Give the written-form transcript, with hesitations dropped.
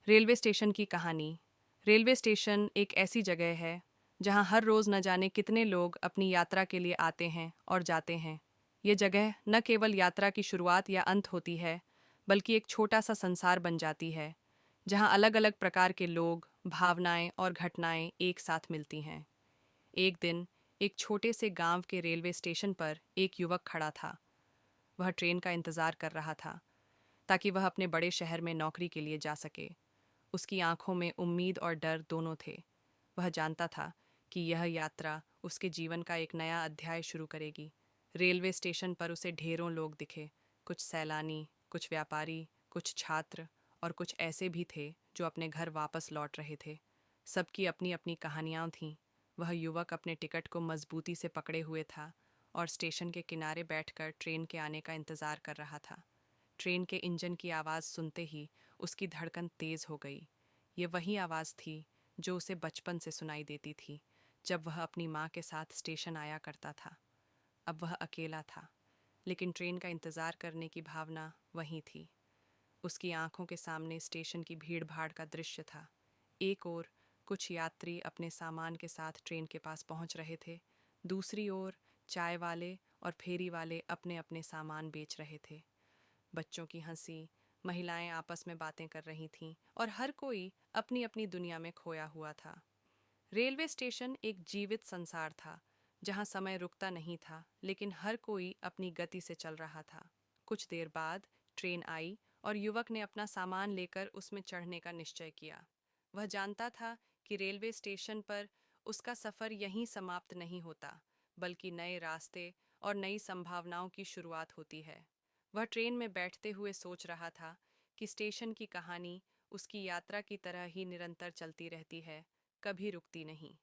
Railway station की कहानी। Railway station एक ऐसी जगह है जहां हर रोज़ न जाने कितने लोग अपनी यात्रा के लिए आते हैं और जाते हैं। ये जगह न केवल यात्रा की शुरुआत या अंत होती है, बल्कि एक छोटा सा संसार बन जाती है जहां अलग अलग प्रकार के लोग, भावनाएं और घटनाएं एक साथ मिलती हैं। एक दिन एक छोटे से गांव के रेलवे स्टेशन पर एक युवक खड़ा था। वह ट्रेन का इंतज़ार कर रहा था ताकि वह अपने बड़े शहर में नौकरी के लिए जा सके। उसकी आंखों में उम्मीद और डर दोनों थे। वह जानता था कि यह यात्रा उसके जीवन का एक नया अध्याय शुरू करेगी। रेलवे स्टेशन पर उसे ढेरों लोग दिखे, कुछ सैलानी, कुछ व्यापारी, कुछ छात्र और कुछ ऐसे भी थे जो अपने घर वापस लौट रहे थे। सबकी अपनी अपनी कहानियाँ थीं। वह युवक अपने टिकट को मजबूती से पकड़े हुए था और स्टेशन के किनारे बैठकर ट्रेन के आने का इंतज़ार कर रहा था। ट्रेन के इंजन की आवाज़ सुनते ही उसकी धड़कन तेज़ हो गई। ये वही आवाज़ थी जो उसे बचपन से सुनाई देती थी, जब वह अपनी माँ के साथ स्टेशन आया करता था। अब वह अकेला था, लेकिन ट्रेन का इंतज़ार करने की भावना वहीं थी। उसकी आंखों के सामने स्टेशन की भीड़-भाड़ का दृश्य था। एक ओर कुछ यात्री अपने सामान के साथ ट्रेन के पास पहुंच रहे थे। दूसरी ओर चाय वाले और फेरी वाले अपने-अपने सामान बेच रहे थे। बच्चों की हंसी, महिलाएं आपस में बातें कर रही थीं और हर कोई अपनी अपनी दुनिया में खोया हुआ था। रेलवे स्टेशन एक जीवित संसार था, जहां समय रुकता नहीं था, लेकिन हर कोई अपनी गति से चल रहा था। कुछ देर बाद ट्रेन आई और युवक ने अपना सामान लेकर उसमें चढ़ने का निश्चय किया। वह जानता था कि रेलवे स्टेशन पर उसका सफर यहीं समाप्त नहीं होता, बल्कि नए रास्ते और नई संभावनाओं की शुरुआत होती है। वह ट्रेन में बैठते हुए सोच रहा था कि स्टेशन की कहानी उसकी यात्रा की तरह ही निरंतर चलती रहती है, कभी रुकती नहीं।